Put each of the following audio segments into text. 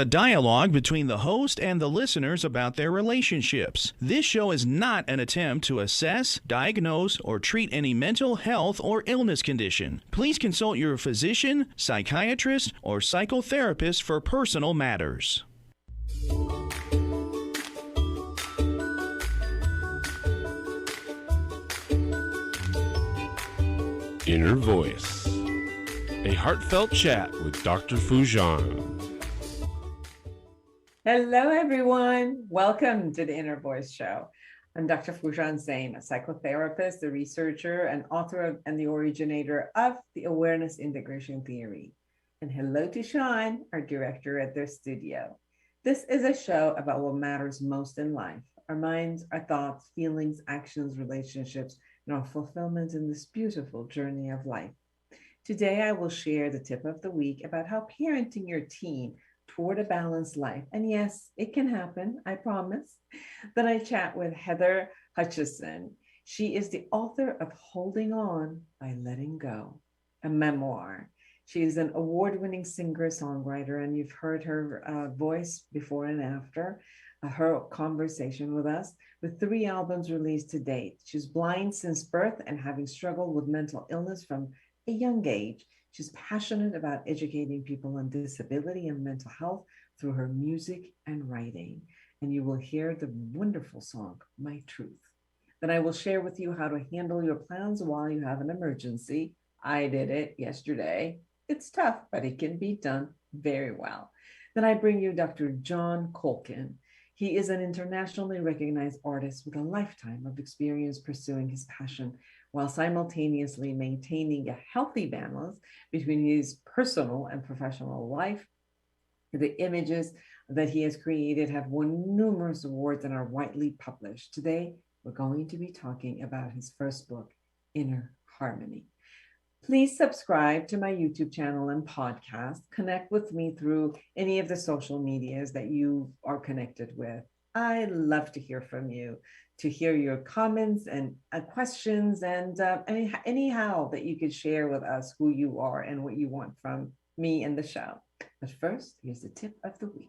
a dialogue between the host and the listeners about their relationships. This show is not an attempt to assess, diagnose, or treat any mental health or illness condition. Please consult your physician, psychiatrist, or psychotherapist for personal matters. Inner Voice, a heartfelt chat with Dr. Foujan. Hello, everyone. Welcome to the Inner Voice Show. I'm Dr. Foujan Zain, a psychotherapist, a researcher, and author of, and the originator of the Awareness Integration Theory. And hello to Sean, our director at their studio. This is a show about what matters most in life, our minds, our thoughts, feelings, actions, relationships, and our fulfillment in this beautiful journey of life. Today, I will share the tip of the week about how parenting your teen toward a balanced life. And yes, it can happen, I promise. Then I chat with Heather Hutchison. She is the author of Holding On by Letting Go, a memoir. She is an award-winning singer-songwriter, and you've heard her voice before and after her conversation with us, with 3 albums released to date. She's blind since birth and having struggled with mental illness from a young age. She's passionate about educating people on disability and mental health through her music and writing. And you will hear the wonderful song, My Truth. Then I will share with you how to handle your plans while you have an emergency. I did it yesterday. It's tough, but it can be done very well. Then I bring you Dr. John Colkin. He is an internationally recognized artist with a lifetime of experience pursuing his passion while simultaneously maintaining a healthy balance between his personal and professional life. The images that he has created have won numerous awards and are widely published. Today, we're going to be talking about his first book, Inner Harmony. Please subscribe to my YouTube channel and podcast. Connect with me through any of the social medias that you are connected with. I love to hear from you, to hear your comments and questions, and anyhow that you could share with us who you are and what you want from me and the show. But first, here's the tip of the week.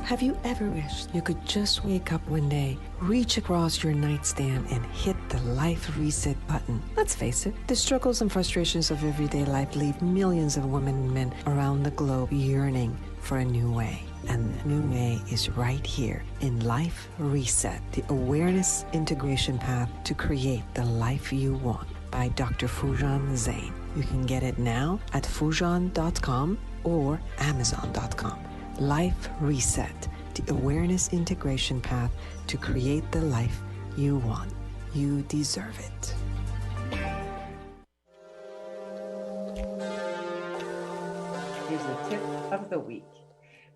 Have you ever wished you could just wake up one day, reach across your nightstand, and hit the life reset button? Let's face it, the struggles and frustrations of everyday life leave millions of women and men around the globe yearning for a new way. And the new way is right here in Life Reset, the awareness integration path to create the life you want by Dr. Foujan Zain. You can get it now at foujan.com or amazon.com. Life Reset, the awareness integration path to create the life you want. You deserve it. Here's the tip of the week.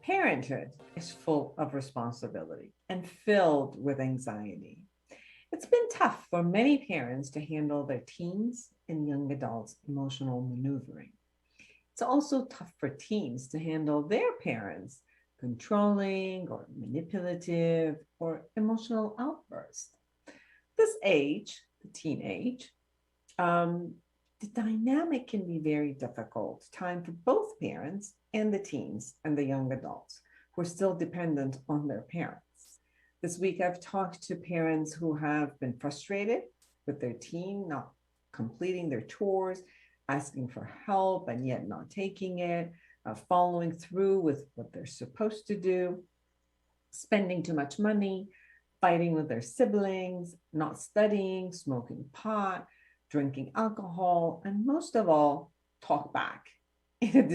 Parenthood is full of responsibility and filled with anxiety. It's been tough for many parents to handle their teens and young adults' emotional maneuvering. It's also tough for teens to handle their parents' controlling or manipulative or emotional outbursts. This age, the teenage, the dynamic can be very difficult time for both parents and the teens and the young adults who are still dependent on their parents. This week, I've talked to parents who have been frustrated with their teen not completing their chores, asking for help and yet not taking it, following through with what they're supposed to do, spending too much money, fighting with their siblings, not studying, smoking pot, drinking alcohol, and most of all, talk back in a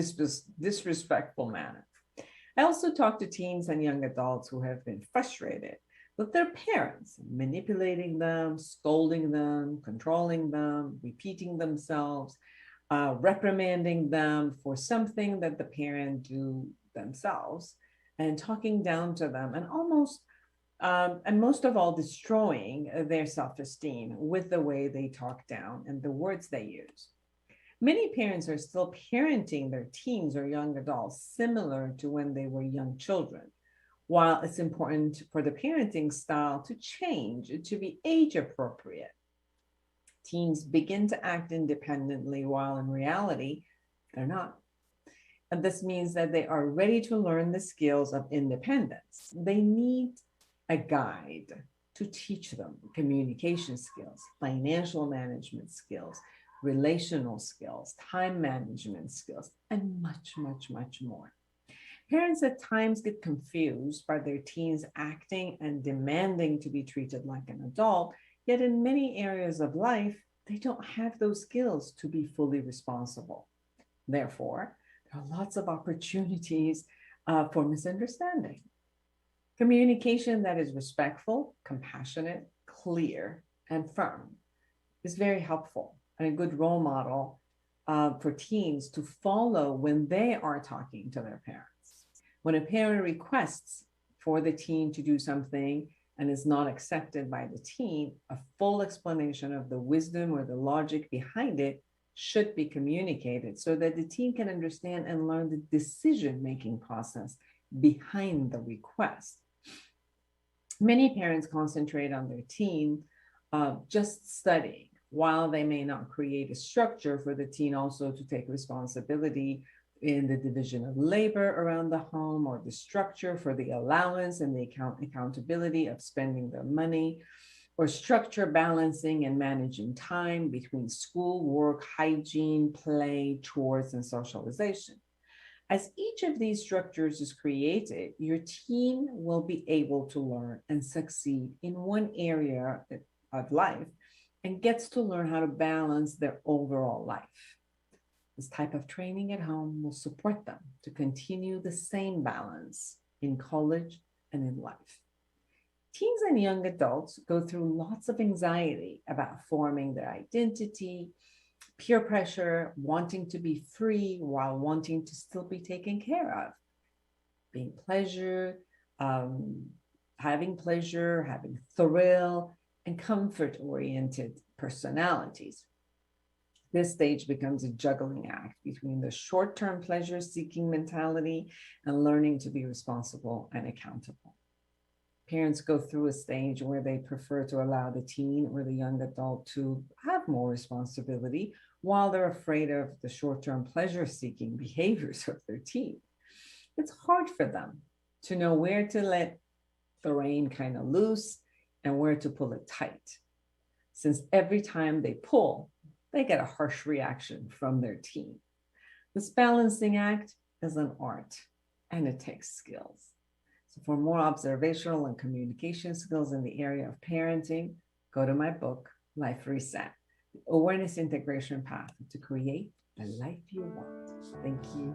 disrespectful manner. I also talk to teens and young adults who have been frustrated with their parents, manipulating them, scolding them, controlling them, repeating themselves, reprimanding them for something that the parent do themselves, and talking down to them, and most of all, destroying their self-esteem with the way they talk down and the words they use. Many parents are still parenting their teens or young adults similar to when they were young children. While it's important for the parenting style to change to be age appropriate, teens begin to act independently while in reality, they're not. And this means that they are ready to learn the skills of independence. They need a guide to teach them communication skills, financial management skills, relational skills, time management skills, and much, much, much more. Parents at times get confused by their teens acting and demanding to be treated like an adult, yet in many areas of life, they don't have those skills to be fully responsible. Therefore, there are lots of opportunities for misunderstanding. Communication that is respectful, compassionate, clear, and firm is very helpful and a good role model for teens to follow when they are talking to their parents. When a parent requests for the teen to do something and is not accepted by the teen, a full explanation of the wisdom or the logic behind it should be communicated so that the teen can understand and learn the decision-making process behind the request. Many parents concentrate on their teen just studying, while they may not create a structure for the teen also to take responsibility in the division of labor around the home, or the structure for the allowance and the accountability of spending their money, or structure balancing and managing time between school, work, hygiene, play, chores, and socialization. As each of these structures is created, your teen will be able to learn and succeed in one area of life and gets to learn how to balance their overall life. This type of training at home will support them to continue the same balance in college and in life. Teens and young adults go through lots of anxiety about forming their identity, peer pressure, wanting to be free while wanting to still be taken care of, being pleasure, having pleasure, having thrill, and comfort-oriented personalities. This stage becomes a juggling act between the short-term pleasure-seeking mentality and learning to be responsible and accountable. Parents go through a stage where they prefer to allow the teen or the young adult to have more responsibility while they're afraid of the short-term pleasure-seeking behaviors of their teen. It's hard for them to know where to let the rein kind of loose and where to pull it tight, since every time they pull, they get a harsh reaction from their teen. This balancing act is an art, and it takes skills. So for more observational and communication skills in the area of parenting, go to my book, Life Reset, the Awareness Integration Path to Create the Life You Want. Thank you.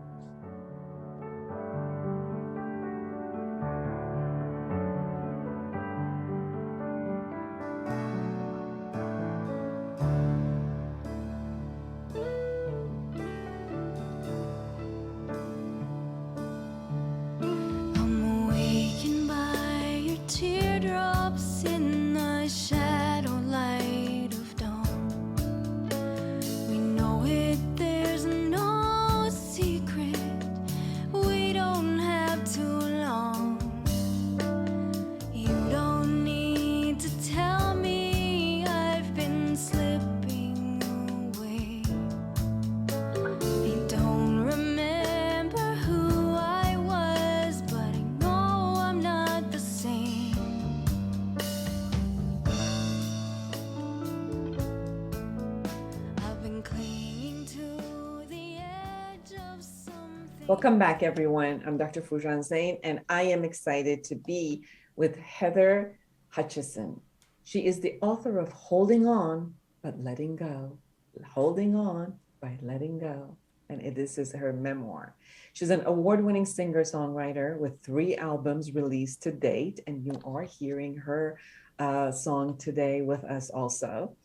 Welcome back, everyone. I'm Dr. Foojan Zain, and I am excited to be with Heather Hutchison. She is the author of Holding On, but letting go, holding on by letting go. And this is her memoir. She's an award-winning singer-songwriter with 3 albums released to date, and you are hearing her song today with us also.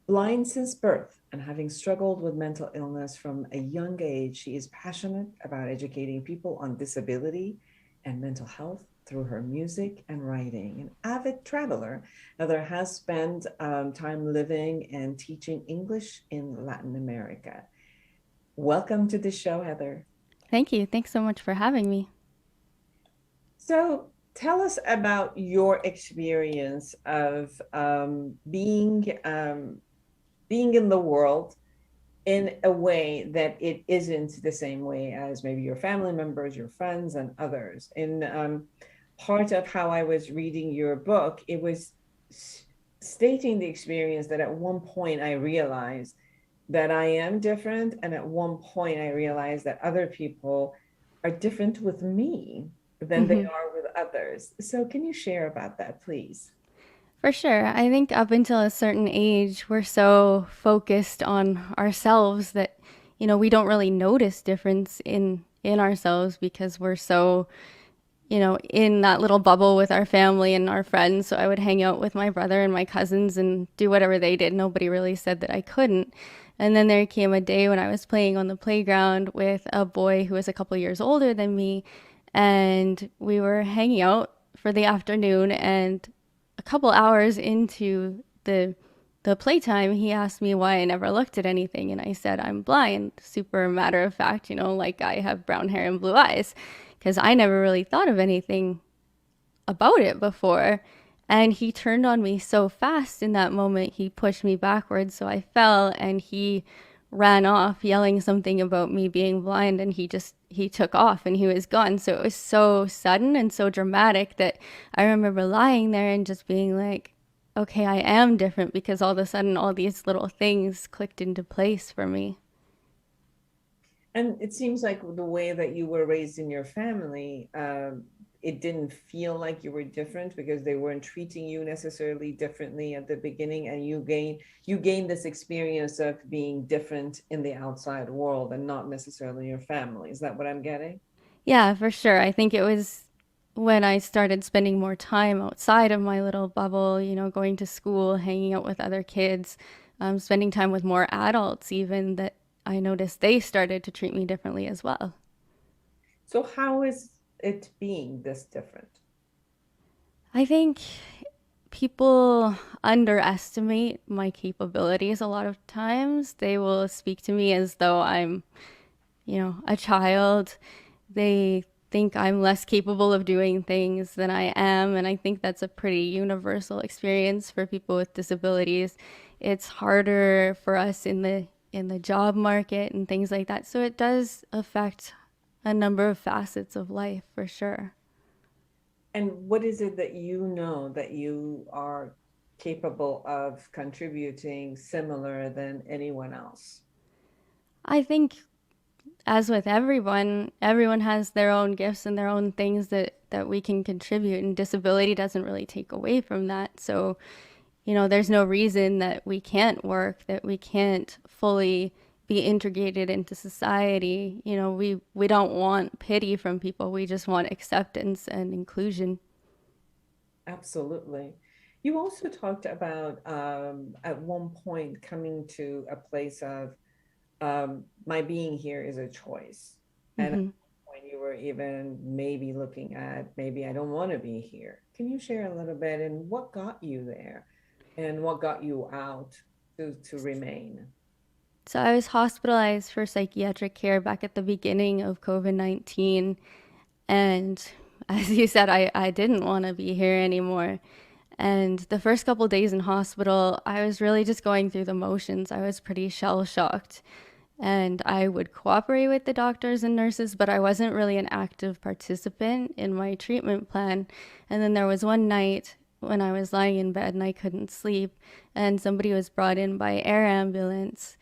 Blind since birth and having struggled with mental illness from a young age, she is passionate about educating people on disability and mental health through her music and writing. An avid traveler, Heather has spent time living and teaching English in Latin America. Welcome to the show, Heather. Thank you. Thanks so much for having me. So tell us about your experience of being in the world in a way that it isn't the same way as maybe your family members, your friends, and others. In part of how I was reading your book, it was stating the experience that at one point I realized that I am different, and at one point I realized that other people are different with me than they are with others. So can you share about that, please? For sure. I think up until a certain age, we're so focused on ourselves that, we don't really notice difference in ourselves because we're so, in that little bubble with our family and our friends. So I would hang out with my brother and my cousins and do whatever they did. Nobody really said that I couldn't. And then there came a day when I was playing on the playground with a boy who was a couple years older than me, and we were hanging out for the afternoon, and a couple hours into the playtime, he asked me why I never looked at anything, and I said I'm blind. Super matter of fact, like I have brown hair and blue eyes, because I never really thought of anything about it before. And he turned on me so fast in that moment, he pushed me backwards, so I fell, and he ran off yelling something about me being blind, and he took off and he was gone. So it was so sudden and so dramatic that I remember lying there and just being like, okay, I am different, because all of a sudden all these little things clicked into place for me. And it seems like the way that you were raised in your family, it didn't feel like you were different because they weren't treating you necessarily differently at the beginning, and you gained this experience of being different in the outside world and not necessarily your family. Is that what I'm getting? Yeah, for sure. I think it was when I started spending more time outside of my little bubble, going to school, hanging out with other kids, spending time with more adults even, that I noticed they started to treat me differently as well. So how is it being this different? I think people underestimate my capabilities a lot of times. They will speak to me as though I'm, a child. They think I'm less capable of doing things than I am, and I think that's a pretty universal experience for people with disabilities. It's harder for us in the job market and things like that. So it does affect a number of facets of life, for sure. And what is it that you know that you are capable of contributing similar than anyone else? I think, as with everyone has their own gifts and their own things that we can contribute, and disability doesn't really take away from that. So, there's no reason that we can't work, that we can't fully be integrated into society. We don't want pity from people. We just want acceptance and inclusion. Absolutely. You also talked about at one point coming to a place of my being here is a choice. And at one point you were even maybe looking at, maybe I don't want to be here. Can you share a little bit and what got you there and what got you out to remain? So I was hospitalized for psychiatric care back at the beginning of COVID-19. And as you said, I didn't want to be here anymore. And the first couple days in hospital, I was really just going through the motions. I was pretty shell-shocked. And I would cooperate with the doctors and nurses, but I wasn't really an active participant in my treatment plan. And then there was one night when I was lying in bed and I couldn't sleep, and somebody was brought in by air ambulance.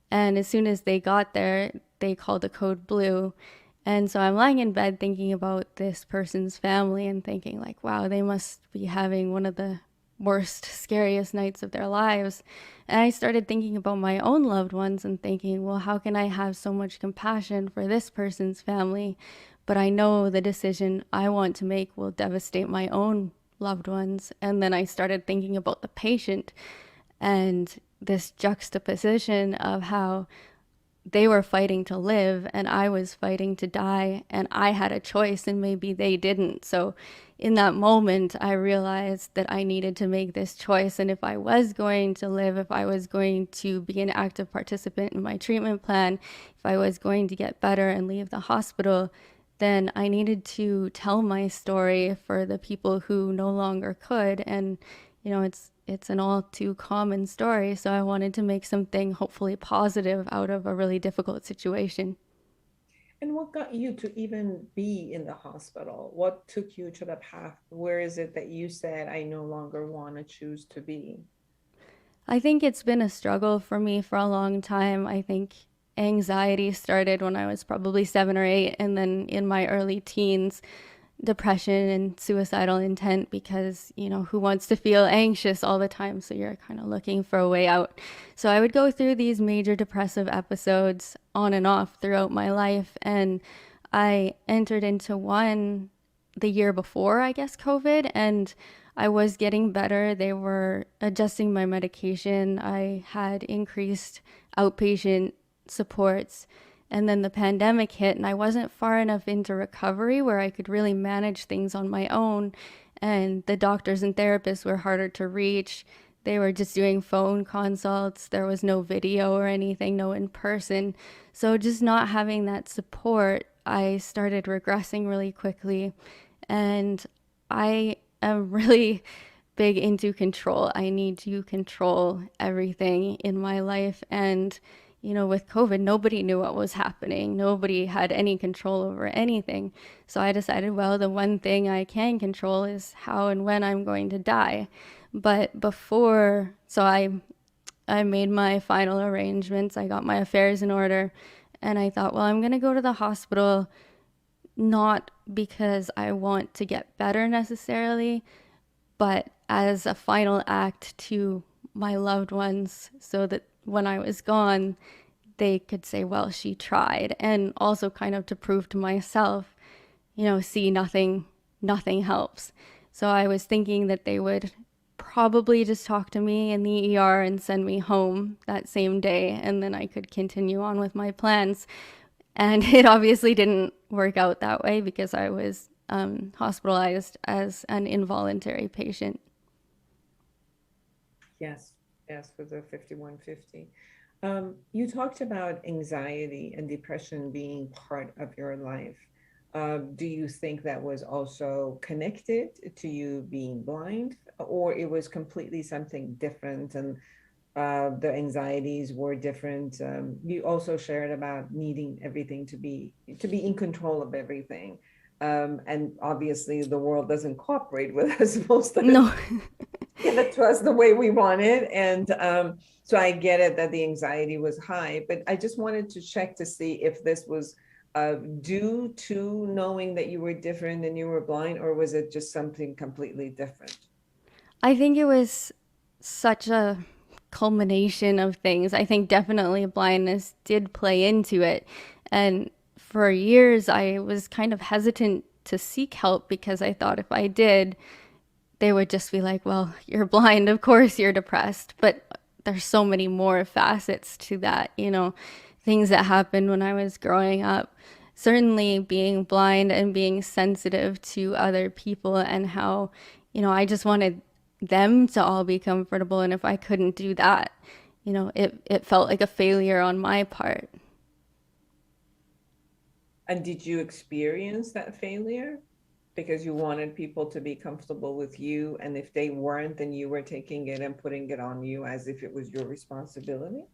And as soon as they got there, they called the code blue. And so I'm lying in bed thinking about this person's family and thinking like, wow, they must be having one of the worst, scariest nights of their lives. And I started thinking about my own loved ones and thinking, well, how can I have so much compassion for this person's family? But I know the decision I want to make will devastate my own loved ones. And then I started thinking about the patient and this juxtaposition of how they were fighting to live and I was fighting to die, and I had a choice and maybe they didn't. So in that moment, I realized that I needed to make this choice. And if I was going to live, if I was going to be an active participant in my treatment plan, if I was going to get better and leave the hospital, then I needed to tell my story for the people who no longer could. And, you know, it's an all too common story. So I wanted to make something hopefully positive out of a really difficult situation. And what got you to even be in the hospital? What took you to the path? Where is it that you said, I no longer want to choose to be? I think it's been a struggle for me for a long time. I think anxiety started when I was probably 7 or 8, and then in my early teens, depression and suicidal intent, because, you know, who wants to feel anxious all the time? So you're kind of looking for a way out. So I would go through these major depressive episodes on and off throughout my life. And I entered into one the year before, I guess, COVID, and I was getting better. They were adjusting my medication. I had increased outpatient supports. And then the pandemic hit, and I wasn't far enough into recovery where I could really manage things on my own. And the doctors and therapists were harder to reach. They were just doing phone consults. There was no video or anything, no in person. So just not having that support, I started regressing really quickly. And I am really big into control. I need to control everything in my life. And you know, with COVID, nobody knew what was happening. Nobody had any control over anything. So I decided, well, the one thing I can control is how and when I'm going to die. But before, so I made my final arrangements. I got my affairs in order. And I thought, well, I'm going to go to the hospital, not because I want to get better necessarily, but as a final act to my loved ones, so that when I was gone, they could say, well, she tried. And also kind of to prove to myself, you know, see, nothing helps. So I was thinking that they would probably just talk to me in the ER and send me home that same day, and then I could continue on with my plans. And it obviously didn't work out that way because I was hospitalized as an involuntary patient. Yes, yes, for the 5150. You talked about anxiety and depression being part of your life. Do you think that was also connected to you being blind, or it was completely something different and the anxieties were different? You also shared about needing everything to be in control of everything. And obviously the world doesn't cooperate with us most of the No. time. Give it to us the way we want it. And so I get it that the anxiety was high, but I just wanted to check to see if this was due to knowing that you were different and you were blind, or was it just something completely different? I think it was such a culmination of things. I think definitely blindness did play into it. And for years, I was kind of hesitant to seek help because I thought if I did, they would just be like, well, you're blind, of course you're depressed. But there's so many more facets to that, you know, things that happened when I was growing up. Certainly being blind and being sensitive to other people, and how, you know, I just wanted them to all be comfortable. And if I couldn't do that, you know, it felt like a failure on my part. And did you experience that failure? Because you wanted people to be comfortable with you, and if they weren't, then you were taking it and putting it on you as if it was your responsibility?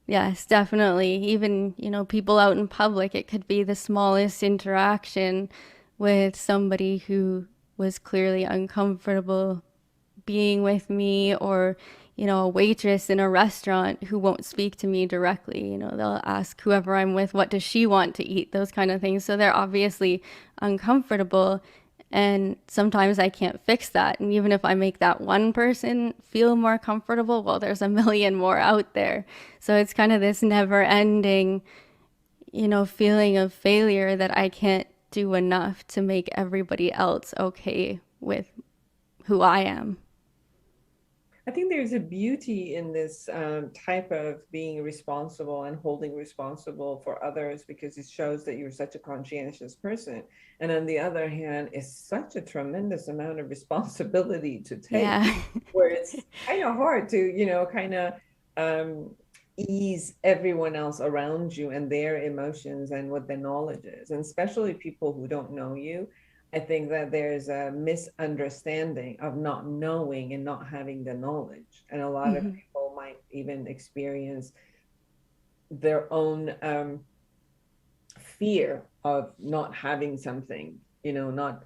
Yes, definitely. Even, you know, people out in public, it could be the smallest interaction with somebody who was clearly uncomfortable being with me, or, you know, a waitress in a restaurant who won't speak to me directly. You know, they'll ask whoever I'm with, what does she want to eat? Those kind of things. So they're obviously uncomfortable. And sometimes I can't fix that. And even if I make that one person feel more comfortable, well, there's a million more out there. So it's kind of this never ending, feeling of failure that I can't do enough to make everybody else okay with who I am. I think there's a beauty in this type of being responsible and holding responsible for others, because it shows that you're such a conscientious person. And on the other hand, it's such a tremendous amount of responsibility to take, Yeah. where it's kind of hard to, kind of ease everyone else around you and their emotions and what their knowledge is, and especially people who don't know you. I think that there's a misunderstanding of not knowing and not having the knowledge. And a lot of people might even experience their own fear of not having something, not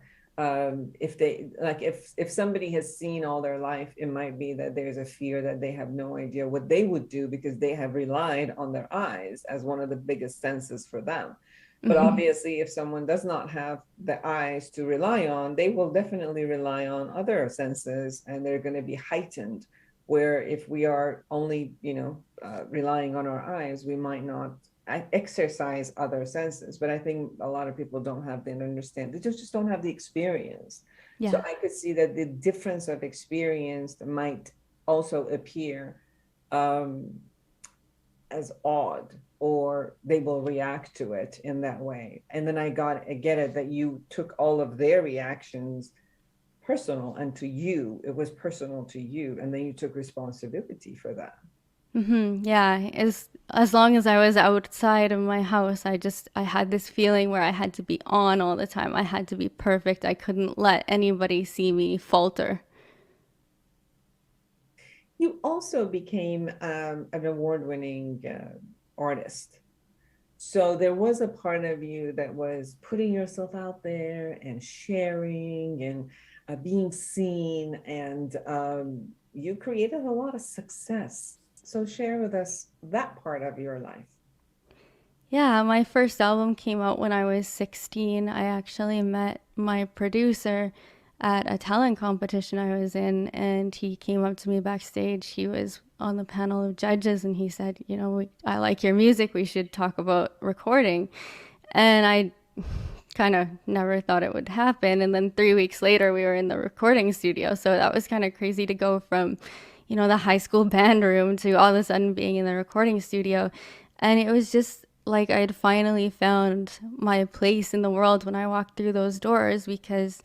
if they like if somebody has seen all their life, it might be that there's a fear that they have no idea what they would do because they have relied on their eyes as one of the biggest senses for them. But obviously, if someone does not have the eyes to rely on, they will definitely rely on other senses, and they're going to be heightened. Where if we are only, relying on our eyes, we might not exercise other senses. But I think a lot of people don't have the understand. They just don't have the experience. Yeah. So I could see that the difference of experience might also appear as odd, or they will react to it in that way. And then I get it that you took all of their reactions personal, and to you, it was personal to you, and then you took responsibility for that. Yeah, as long as I was outside of my house, I had this feeling where I had to be on all the time. I had to be perfect. I couldn't let anybody see me falter. You also became an award-winning artist. So there was a part of you that was putting yourself out there and sharing and being seen, and you created a lot of success. So share with us that part of your life. Yeah, my first album came out when I was 16. I actually met my producer at a talent competition I was in, and he came up to me backstage. He was on the panel of judges, and he said, I like your music. We should talk about recording. And I kind of never thought it would happen. And then 3 weeks later, we were in the recording studio. So that was kind of crazy to go from, the high school band room to all of a sudden being in the recording studio. And it was just like I'd finally found my place in the world when I walked through those doors, because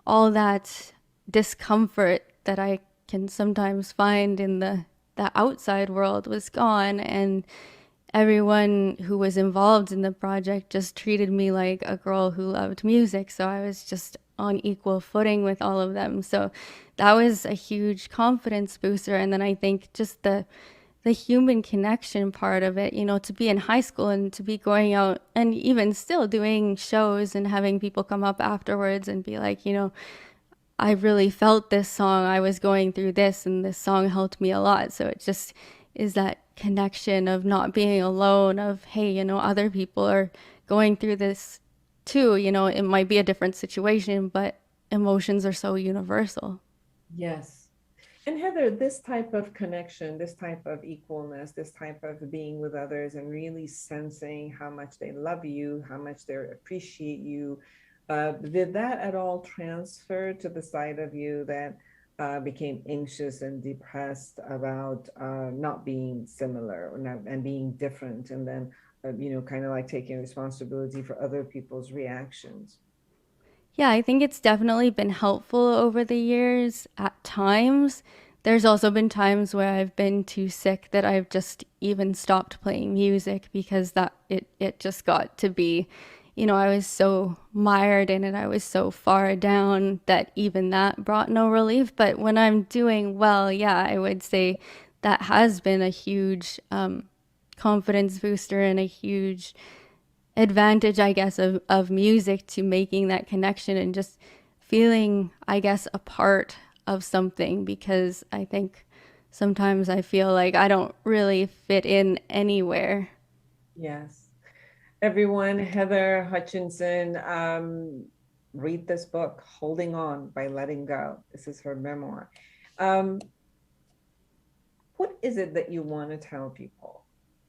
all that discomfort that I can sometimes find in the outside world was gone, and everyone who was involved in the project just treated me like a girl who loved music. So I was just on equal footing with all of them. So that was a huge confidence booster. And then I think just the human connection part of it, to be in high school and to be going out and even still doing shows and having people come up afterwards and be like, I really felt this song. I was going through this, and this song helped me a lot. So it just is that connection of not being alone, of, hey, other people are going through this too. It might be a different situation, but emotions are so universal. Yes. And Heather, this type of connection, this type of equalness, this type of being with others and really sensing how much they love you, how much they appreciate you, did that at all transfer to the side of you that became anxious and depressed about not being similar and being different, and then, kind of like taking responsibility for other people's reactions? Yeah, I think it's definitely been helpful over the years at times. There's also been times where I've been too sick that I've just even stopped playing music, because it just got to be, I was so mired in it. I was so far down that even that brought no relief. But when I'm doing well, yeah, I would say that has been a huge confidence booster and a huge advantage, I guess, of music, to making that connection and just feeling, I guess, a part of something, because I think sometimes I feel like I don't really fit in anywhere. Yes. Everyone, Heather Hutchinson, read this book, Holding On by Letting Go. This is her memoir. Um, what is it that you want to tell people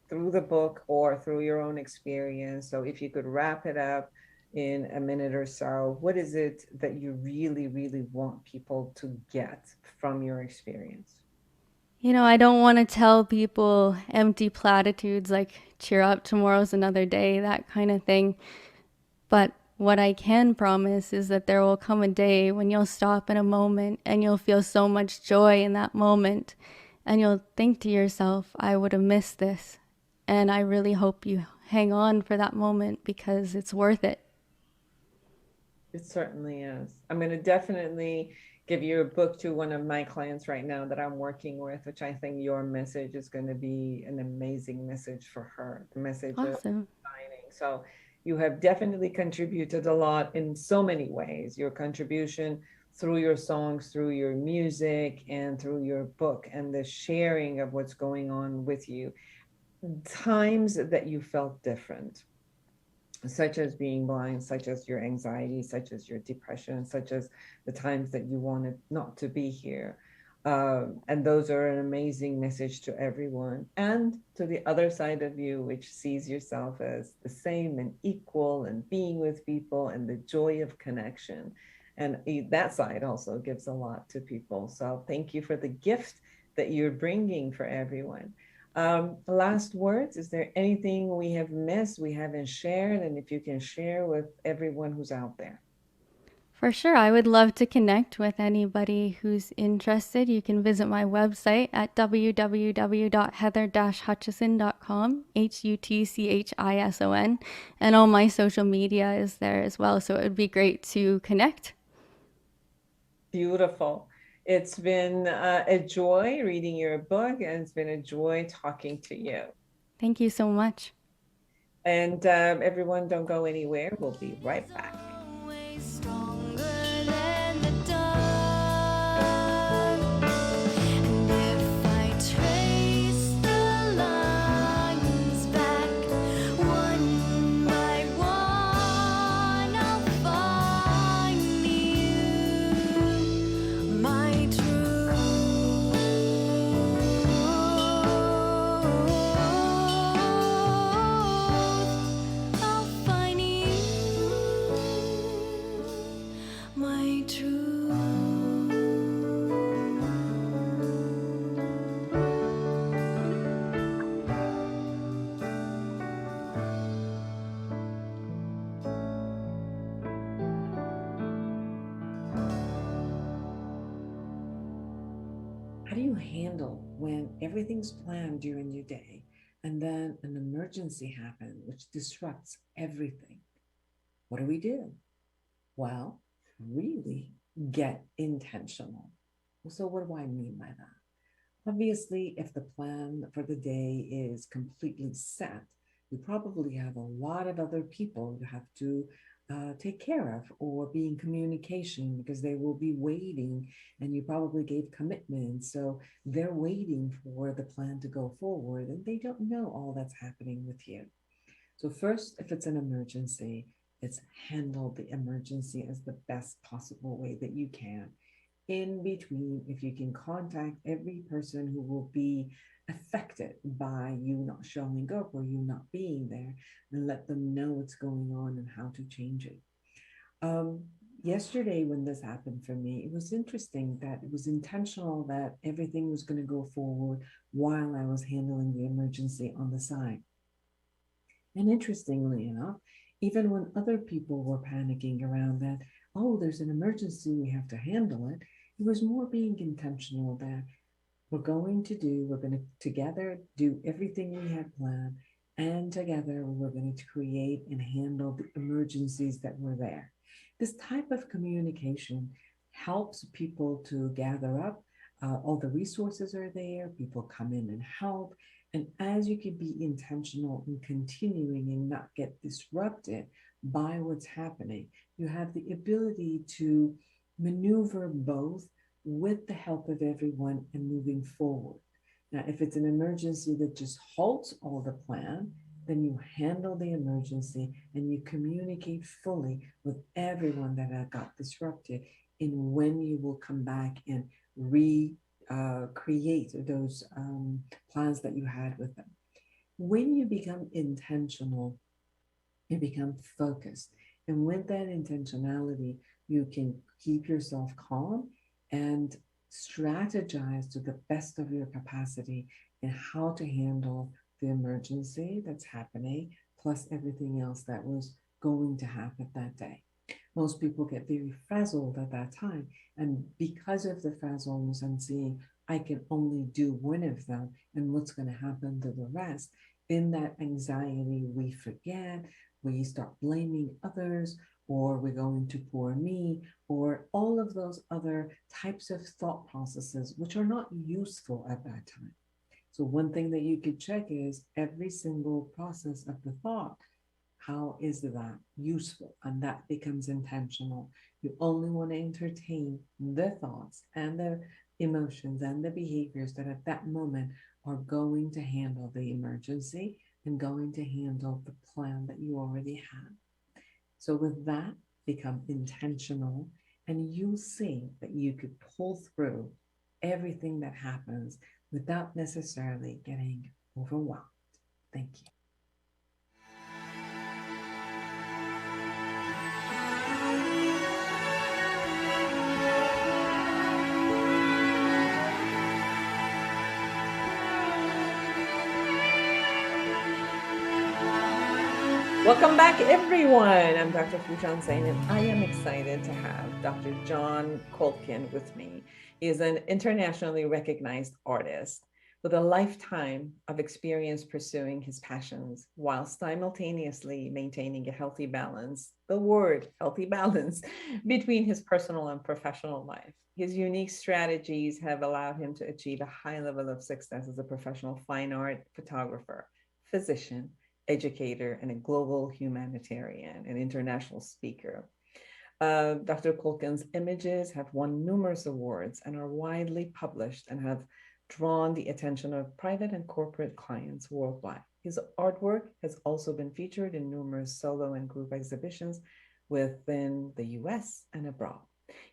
through the book or through your own experience? So if you could wrap it up in a minute or so, what is it that you really, really want people to get from your experience? You know, I don't want to tell people empty platitudes like cheer up, tomorrow's another day, that kind of thing. But what I can promise is that there will come a day when you'll stop in a moment and you'll feel so much joy in that moment. And you'll think to yourself, I would have missed this. And I really hope you hang on for that moment because it's worth it. It certainly is. I'm going to definitely give you a book to one of my clients right now that I'm working with, which I think your message is going to be an amazing message for her, the message of Awesome. signing. So you have definitely contributed a lot in so many ways. Your contribution through your songs, through your music, and through your book, and the sharing of what's going on with you. Times that you felt different, such as being blind, such as your anxiety, such as your depression, such as the times that you wanted not to be here. And those are an amazing message to everyone. And to the other side of you, which sees yourself as the same and equal and being with people and the joy of connection. And that side also gives a lot to people. So thank you for the gift that you're bringing for everyone. Last words, is there anything we have missed, we haven't shared, and if you can share with everyone who's out there? For sure. I would love to connect with anybody who's interested. You can visit my website at www.heather-hutchison.com, Hutchison. And all my social media is there as well. So it would be great to connect. Beautiful. It's been a joy reading your book, and it's been a joy talking to you. Thank you so much. And everyone, don't go anywhere. We'll be right back. How do you handle when everything's planned during your day and then an emergency happens which disrupts everything? What do we do? Well, really get intentional. So, what do I mean by that? Obviously, if the plan for the day is completely set, you probably have a lot of other people you have to take care of or be in communication because they will be waiting and you probably gave commitments. So they're waiting for the plan to go forward and they don't know all that's happening with you. So, first, if it's an emergency, it's handle the emergency as the best possible way that you can. In between, if you can contact every person who will be affected by you not showing up or you not being there, and let them know what's going on and how to change it. Um, Yesterday, when this happened for me, it was interesting that it was intentional that everything was going to go forward while I was handling the emergency on the side. And interestingly enough, even when other people were panicking around that, oh, there's an emergency, we have to handle it, it was more being intentional that we're going to together do everything we had planned, and together we're going to create and handle the emergencies that were there. This type of communication helps people to gather up. All the resources are there, people come in and help. And as you can be intentional in continuing and not get disrupted by what's happening, you have the ability to maneuver both with the help of everyone and moving forward. Now, if it's an emergency that just halts all the plan, then you handle the emergency and you communicate fully with everyone that had got disrupted in when you will come back and create those plans that you had with them. When you become intentional, you become focused. And with that intentionality, you can keep yourself calm and strategize to the best of your capacity in how to handle the emergency that's happening, plus everything else that was going to happen that day. Most people get very frazzled at that time. And because of the frazzleness and seeing, I can only do one of them and what's going to happen to the rest, in that anxiety, we forget, we start blaming others, or we're going to poor me, or all of those other types of thought processes, which are not useful at that time. So one thing that you could check is every single process of the thought. How is that useful? And that becomes intentional. You only want to entertain the thoughts and the emotions and the behaviors that at that moment are going to handle the emergency and going to handle the plan that you already have. So with that, become intentional, and you'll see that you could pull through everything that happens without necessarily getting overwhelmed. Thank you. Welcome back, everyone. I'm Dr. Foojan Zain, and I am excited to have Dr. John Colkin with me. He is an internationally recognized artist with a lifetime of experience pursuing his passions while simultaneously maintaining a healthy balance, the word healthy balance, between his personal and professional life. His unique strategies have allowed him to achieve a high level of success as a professional fine art photographer, physician, educator, and a global humanitarian and international speaker. Dr. Colkin's images have won numerous awards and are widely published and have drawn the attention of private and corporate clients worldwide. His artwork has also been featured in numerous solo and group exhibitions within the US and abroad.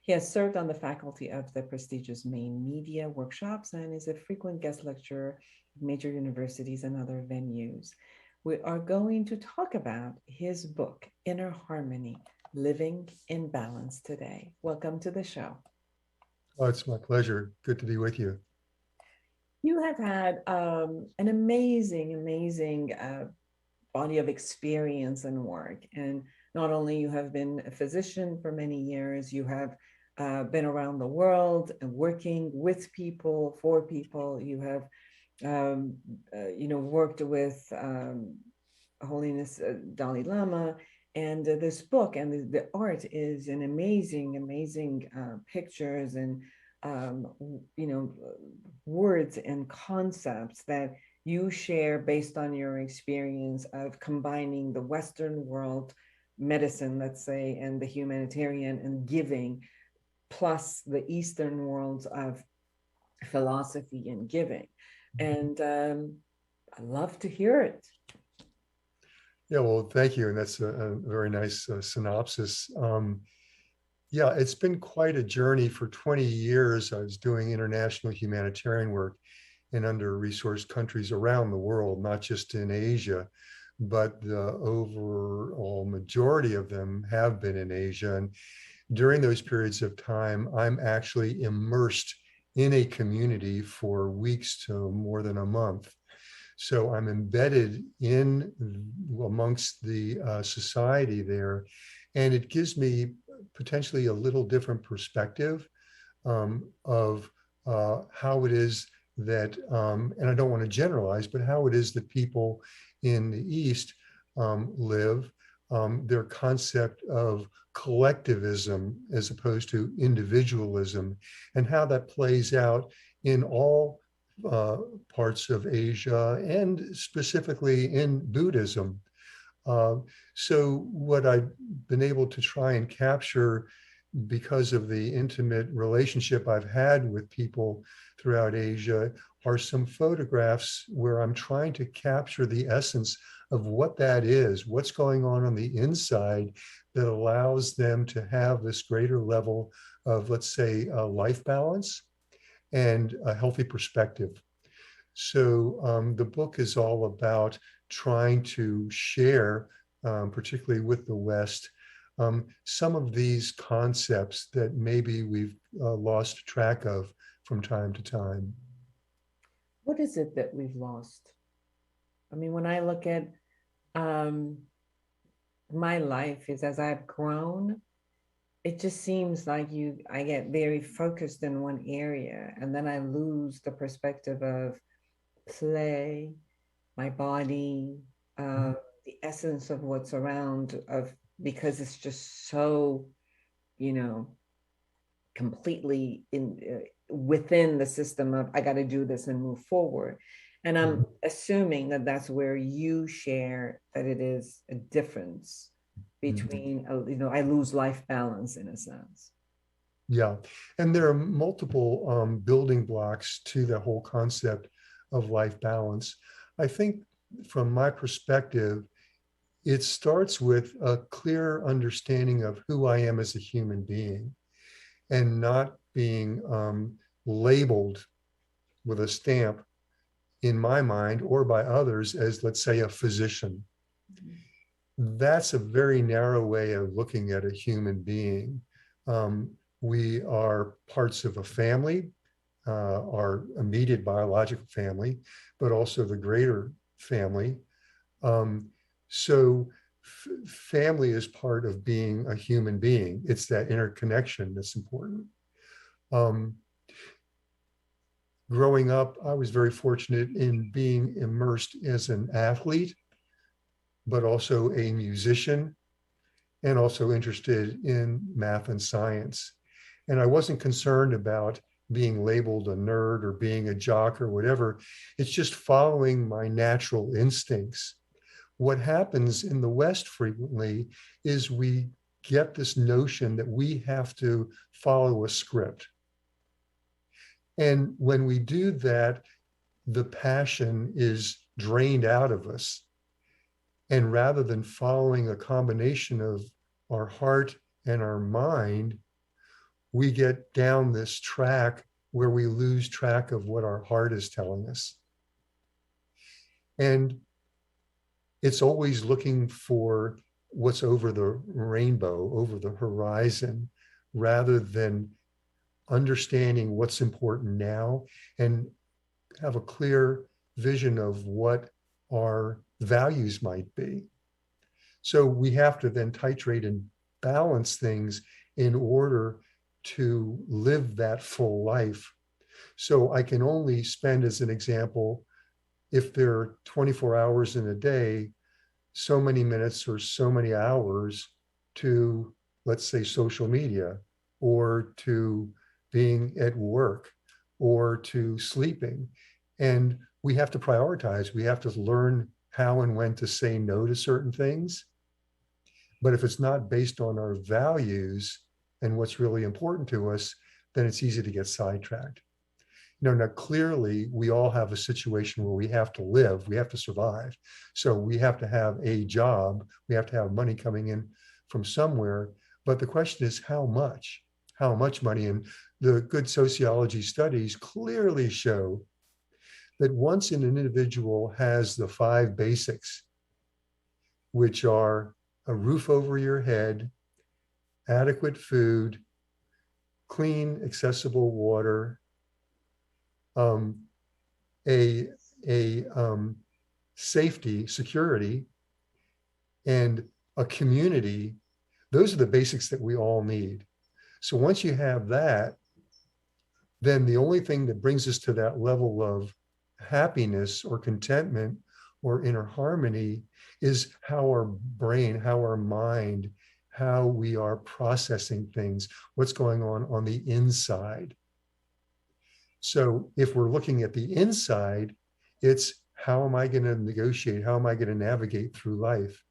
He has served on the faculty of the prestigious Main Media workshops and is a frequent guest lecturer at major universities and other venues. We are going to talk about his book, Inner Harmony, Living in Balance today. Welcome to the show. Oh, it's my pleasure. Good to be with you. You have had an amazing body of experience and work. And not only you have been a physician for many years, you have been around the world and working with people, for people. You have worked with Holiness Dalai Lama, and this book and the art is an amazing pictures and words and concepts that you share based on your experience of combining the Western world medicine, let's say, and the humanitarian and giving, plus the Eastern worlds of philosophy and giving. And I love to hear it. Yeah, well, thank you. And that's a very nice synopsis. Yeah, it's been quite a journey. For 20 years, I was doing international humanitarian work in under-resourced countries around the world, not just in Asia, but the overall majority of them have been in Asia. And during those periods of time, I'm actually immersed in a community for weeks to more than a month. So I'm embedded in amongst the society there, and it gives me potentially a little different perspective of how it is that, and I don't want to generalize, but how it is that people in the East live, their concept of collectivism as opposed to individualism, and how that plays out in all parts of Asia and specifically in Buddhism. So what I've been able to try and capture, because of the intimate relationship I've had with people throughout Asia, are some photographs where I'm trying to capture the essence of what that is, what's going on the inside that allows them to have this greater level of, let's say, life balance and a healthy perspective. So the book is all about trying to share, particularly with the West, some of these concepts that maybe we've lost track of from time to time. What is it that we've lost? I mean, when I look at my life is as I've grown, it just seems like I get very focused in one area, and then I lose the perspective of play, my body, the essence of what's around, because it's just so, completely within the system of I got to do this and move forward. And I'm assuming that that's where you share that it is a difference between, I lose life balance in a sense. Yeah, and there are multiple building blocks to the whole concept of life balance. I think from my perspective, it starts with a clear understanding of who I am as a human being and not being labeled with a stamp in my mind or by others as, let's say, a physician. That's a very narrow way of looking at a human being. We are parts of a family, our immediate biological family, but also the greater family. So family is part of being a human being. It's that interconnection that's important. Growing up, I was very fortunate in being immersed as an athlete, but also a musician, and also interested in math and science. And I wasn't concerned about being labeled a nerd or being a jock or whatever. It's just following my natural instincts. What happens in the West frequently is we get this notion that we have to follow a script. And when we do that, the passion is drained out of us. And rather than following a combination of our heart and our mind, we get down this track where we lose track of what our heart is telling us. And it's always looking for what's over the rainbow, over the horizon, rather than understanding what's important now and have a clear vision of what our values might be. So we have to then titrate and balance things in order to live that full life. So I can only spend, as an example, if there are 24 hours in a day, so many minutes or so many hours to, let's say, social media, or to being at work, or to sleeping. And we have to prioritize. We have to learn how and when to say no to certain things. But if it's not based on our values and what's really important to us, then it's easy to get sidetracked. Now clearly we all have a situation where we have to live, we have to survive. So we have to have a job, we have to have money coming in from somewhere. But the question is how much money? And the good sociology studies clearly show that once an individual has the 5 basics, which are a roof over your head, adequate food, clean, accessible water, safety, security, and a community, those are the basics that we all need. So once you have that, then the only thing that brings us to that level of happiness or contentment or inner harmony is how our brain, how our mind, how we are processing things, what's going on the inside. So if we're looking at the inside, it's how am I going to negotiate? How am I going to navigate through life?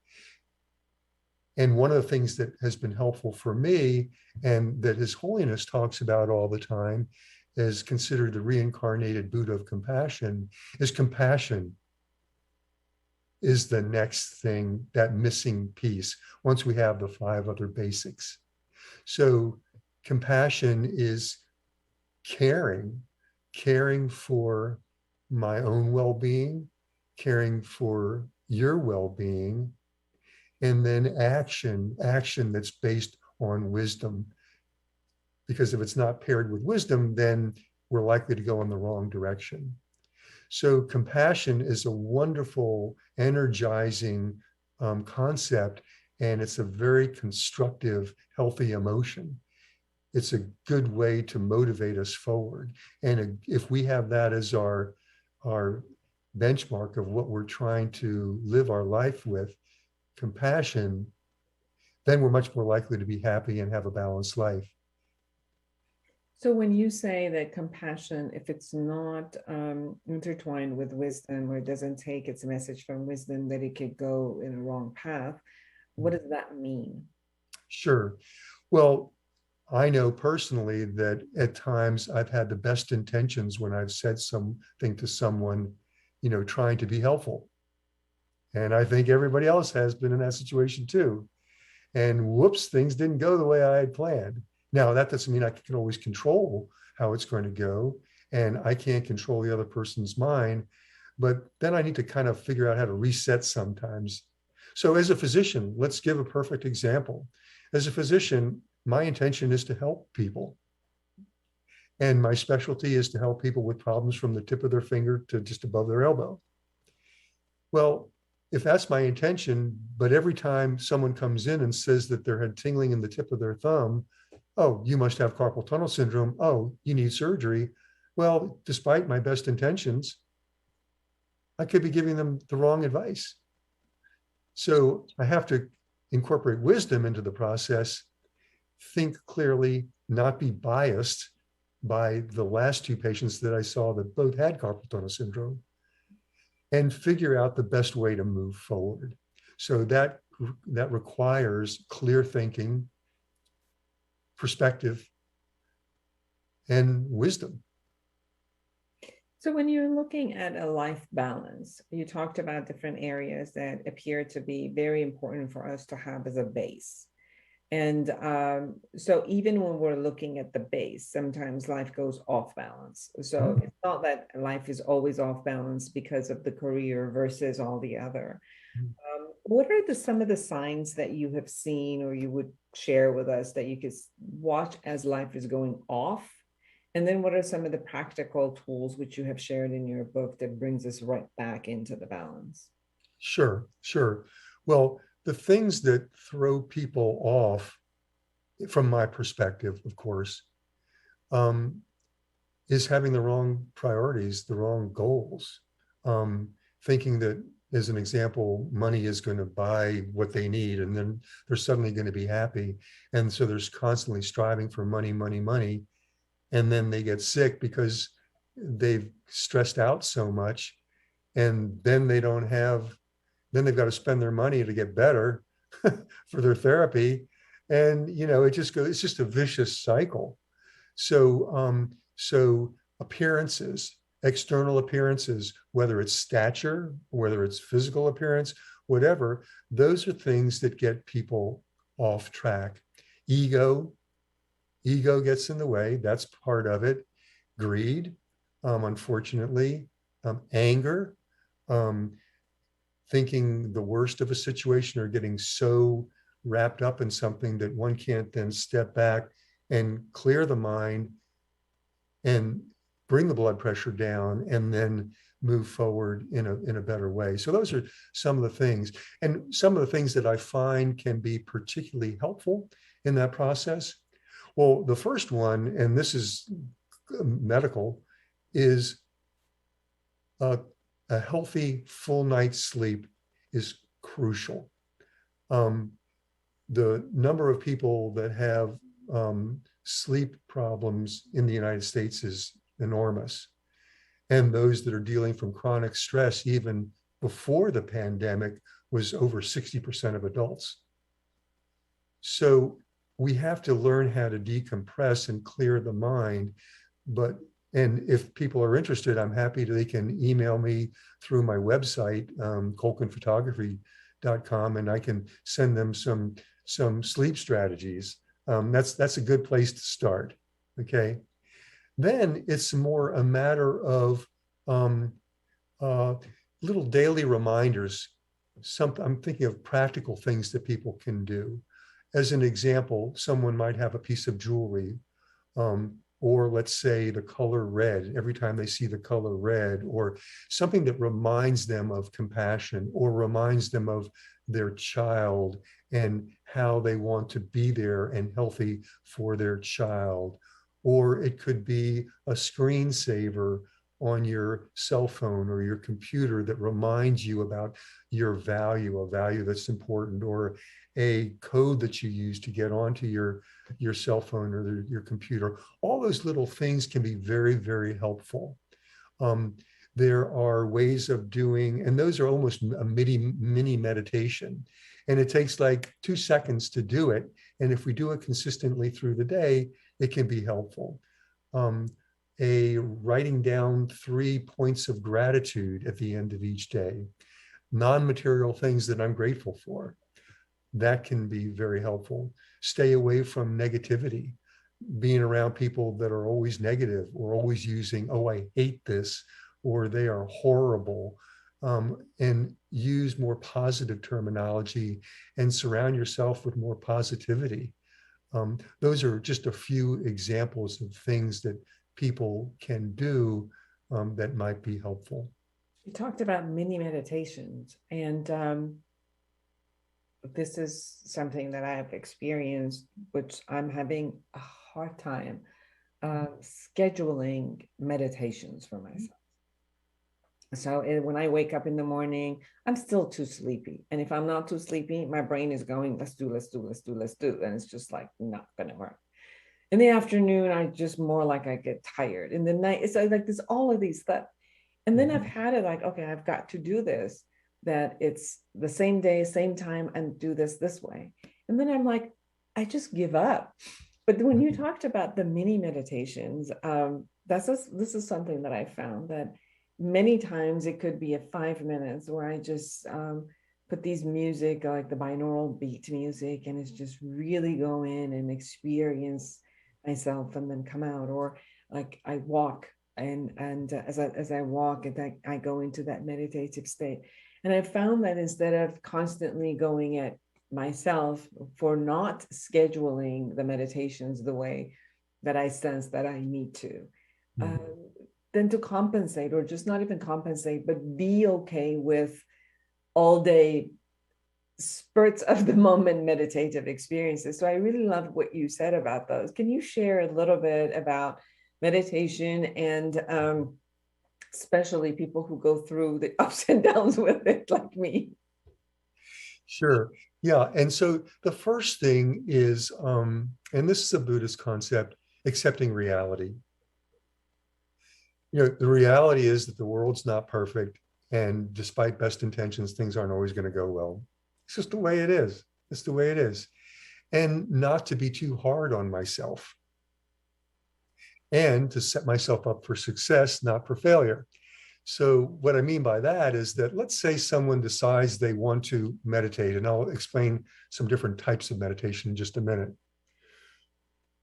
And one of the things that has been helpful for me, and that His Holiness talks about all the time, is considered the reincarnated Buddha of compassion, is compassion. is the next thing, that missing piece, once we have the 5 other basics. So compassion is caring for my own well-being, caring for your well-being, and then action that's based on wisdom. Because if it's not paired with wisdom, then we're likely to go in the wrong direction. So compassion is a wonderful, energizing concept, and it's a very constructive, healthy emotion. It's a good way to motivate us forward. And if we have that as our benchmark of what we're trying to live our life with, compassion, then we're much more likely to be happy and have a balanced life. So when you say that compassion, if it's not intertwined with wisdom, or it doesn't take its message from wisdom, that it could go in a wrong path, what does that mean? Sure. Well, I know personally that at times I've had the best intentions when I've said something to someone, trying to be helpful. And I think everybody else has been in that situation too. And whoops, things didn't go the way I had planned. Now, that doesn't mean I can always control how it's going to go, and I can't control the other person's mind, but then I need to kind of figure out how to reset sometimes. So as a physician, let's give a perfect example. As a physician, my intention is to help people. And my specialty is to help people with problems from the tip of their finger to just above their elbow. Well, if that's my intention, but every time someone comes in and says that they're had tingling in the tip of their thumb, oh, you must have carpal tunnel syndrome. Oh, you need surgery. Well, despite my best intentions, I could be giving them the wrong advice. So I have to incorporate wisdom into the process, think clearly, not be biased by the last 2 patients that I saw that both had carpal tunnel syndrome, and figure out the best way to move forward. So that requires clear thinking, perspective, and wisdom. So when you're looking at a life balance, you talked about different areas that appear to be very important for us to have as a base. And so even when we're looking at the base, sometimes life goes off balance. So it's not that life is always off balance because of the career versus all the other. What are some of the signs that you have seen, or you would share with us, that you could watch as life is going off? And then what are some of the practical tools which you have shared in your book that brings us right back into the balance? Sure. Well, the things that throw people off, from my perspective, of course, is having the wrong priorities, the wrong goals, thinking that, as an example, money is going to buy what they need, and then they're suddenly going to be happy. And so there's constantly striving for money. And then they get sick because they've stressed out so much. And then they've got to spend their money to get better for their therapy. And, it's just a vicious cycle. So appearances, external appearances, whether it's stature, whether it's physical appearance, whatever, those are things that get people off track. Ego gets in the way. That's part of it. Greed, unfortunately, anger, thinking the worst of a situation, or getting so wrapped up in something that one can't then step back and clear the mind and bring the blood pressure down, and then move forward in a better way. So those are some of the things. And some of the things that I find can be particularly helpful in that process. Well, the first one, and this is medical, is a healthy full night's sleep is crucial. The number of people that have sleep problems in the United States is enormous. And those that are dealing from chronic stress, even before the pandemic, was over 60% of adults. So we have to learn how to decompress and clear the mind. But And if people are interested, I'm happy they can email me through my website, colkinphotography.com, and I can send them some sleep strategies. That's a good place to start. Okay. Then it's more a matter of uh, little daily reminders. I'm thinking of practical things that people can do. As an example, someone might have a piece of jewelry, or let's say the color red, every time they see the color red, or something that reminds them of compassion or reminds them of their child and how they want to be there and healthy for their child. Or it could be a screensaver on your cell phone or your computer that reminds you about your value, a value that's important, or a code that you use to get onto your cell phone or your computer. All those little things can be very, very helpful. There are ways of doing, and those are almost a mini meditation. And it takes like 2 seconds to do it. And if we do it consistently through the day, it can be helpful. Writing down 3 points of gratitude at the end of each day, non-material things that I'm grateful for. That can be very helpful. Stay away from negativity, being around people that are always negative or always using, oh, I hate this, or they are horrible, and use more positive terminology and surround yourself with more positivity. Those are just a few examples of things that people can do that might be helpful. You talked about mini meditations, and this is something that I have experienced, which I'm having a hard time scheduling meditations for myself. So when I wake up in the morning, I'm still too sleepy. And if I'm not too sleepy, my brain is going, let's do. And it's just like not going to work. In the afternoon, I just more like I get tired. In the night, it's like there's all of these stuff. And then I've had it like, okay, I've got to do this, that it's the same day, same time, and do this way. And then I'm like, I just give up. But when you talked about the mini meditations, this is something that I found that many times it could be a 5 minutes where I just put these music, like the binaural beat music, and it's just really go in and experience myself and then come out. Or like I walk, and as I walk, and I go into that meditative state. And I found that instead of constantly going at myself for not scheduling the meditations the way that I sense that I need to, then to compensate, or just not even compensate, but be okay with all day spurts of the moment meditative experiences. So I really loved what you said about those. Can you share a little bit about meditation and especially people who go through the ups and downs with it, like me? Sure. Yeah. And so the first thing is, and this is a Buddhist concept, accepting reality. The reality is that the world's not perfect. And despite best intentions, things aren't always going to go well. It's just the way it is. It's the way it is. And not to be too hard on myself. And to set myself up for success, not for failure. So what I mean by that is that, let's say someone decides they want to meditate, and I'll explain some different types of meditation in just a minute,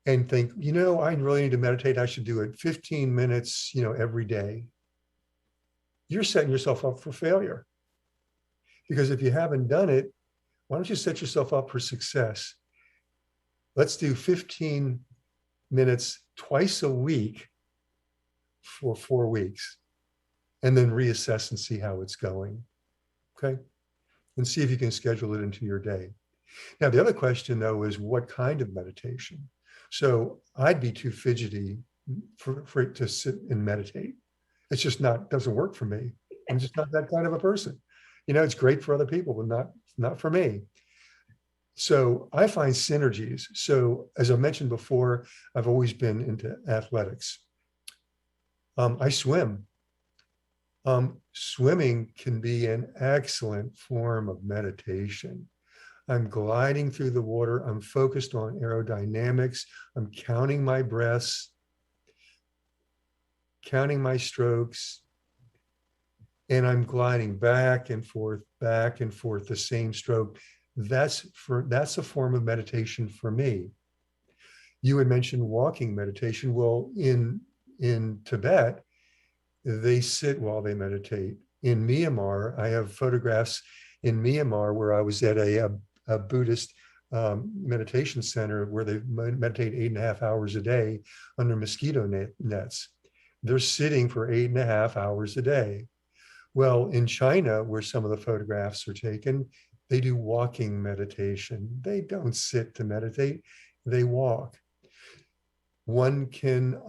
and think, I really need to meditate. I should do it 15 minutes, every day. You're setting yourself up for failure. Because if you haven't done it, why don't you set yourself up for success? Let's do 15 minutes twice a week for 4 weeks, and then reassess and see how it's going. Okay. And see if you can schedule it into your day. Now, the other question, though, is what kind of meditation? So I'd be too fidgety for it to sit and meditate. It's just doesn't work for me. I'm just not that kind of a person. It's great for other people, but not for me. So I find synergies. So as I mentioned before, I've always been into athletics. I swim. Swimming can be an excellent form of meditation. I'm gliding through the water. I'm focused on aerodynamics. I'm counting my breaths. counting my strokes, and I'm gliding back and forth, the same stroke. That's a form of meditation for me. You had mentioned walking meditation. Well, in Tibet, they sit while they meditate. In Myanmar, I have photographs in Myanmar where I was at a Buddhist meditation center where they meditate 8.5 hours a day under mosquito nets. They're sitting for 8.5 hours a day. Well, in China, where some of the photographs are taken, they do walking meditation. They don't sit to meditate, they walk. One can,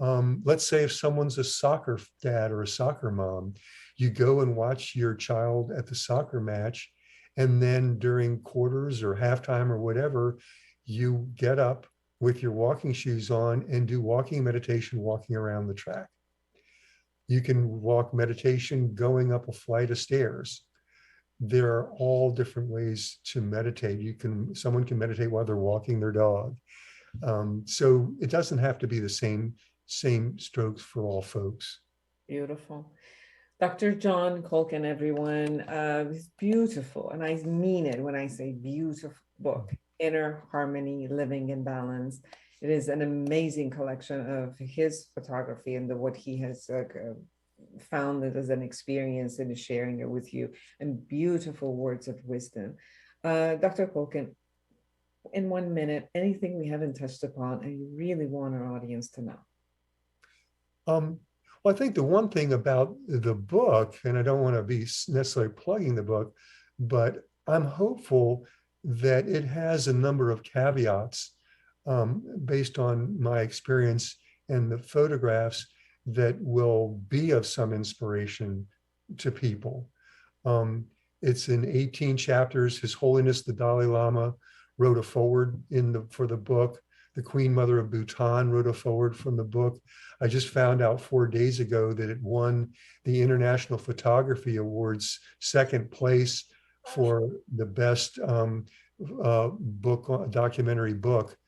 let's say if someone's a soccer dad or a soccer mom, you go and watch your child at the soccer match, and then during quarters or halftime or whatever, you get up with your walking shoes on and do walking meditation, walking around the track. You can walk meditation going up a flight of stairs. There are all different ways to meditate. Someone can meditate while they're walking their dog. So it doesn't have to be the same strokes for all folks. Beautiful. Dr. John Culkin, everyone, this beautiful, and I mean it when I say beautiful book, Inner Harmony, Living in Balance. It is an amazing collection of his photography and what he has found as an experience and is sharing it with you, and beautiful words of wisdom. Dr. Culkin, in 1 minute, anything we haven't touched upon and you really want our audience to know? Well, I think the one thing about the book, and I don't want to be necessarily plugging the book, but I'm hopeful that it has a number of caveats based on my experience and the photographs that will be of some inspiration to people. It's in 18 chapters. His Holiness the Dalai Lama wrote a foreword for the book. The Queen Mother of Bhutan wrote a foreword from the book. I just found out 4 days ago that it won the International Photography Awards second place for the best documentary book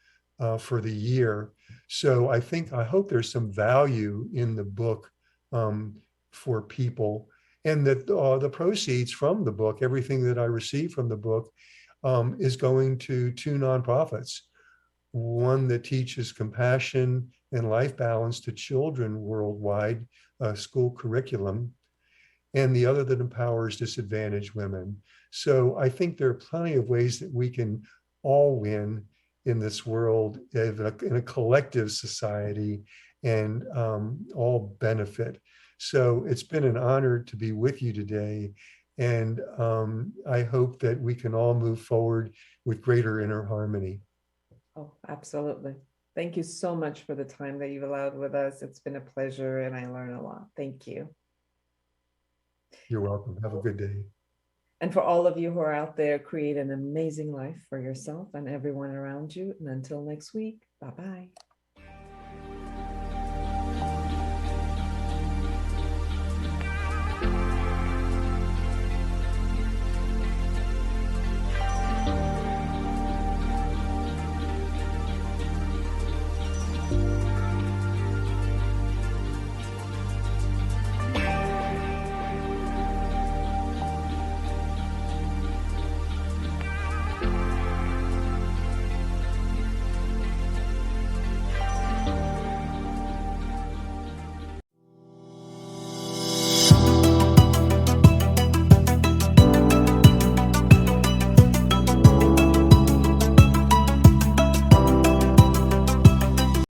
for the year. So I hope there's some value in the book for people, and that the proceeds from the book, everything that I receive from the book, is going to two nonprofits. One that teaches compassion and life balance to children worldwide, school curriculum, and the other that empowers disadvantaged women. So I think there are plenty of ways that we can all win in this world, in a collective society, and all benefit. So it's been an honor to be with you today. And I hope that we can all move forward with greater inner harmony. Oh, absolutely. Thank you so much for the time that you've allowed with us. It's been a pleasure and I learned a lot. Thank you. You're welcome. Have a good day. And for all of you who are out there, create an amazing life for yourself and everyone around you. And until next week, bye-bye.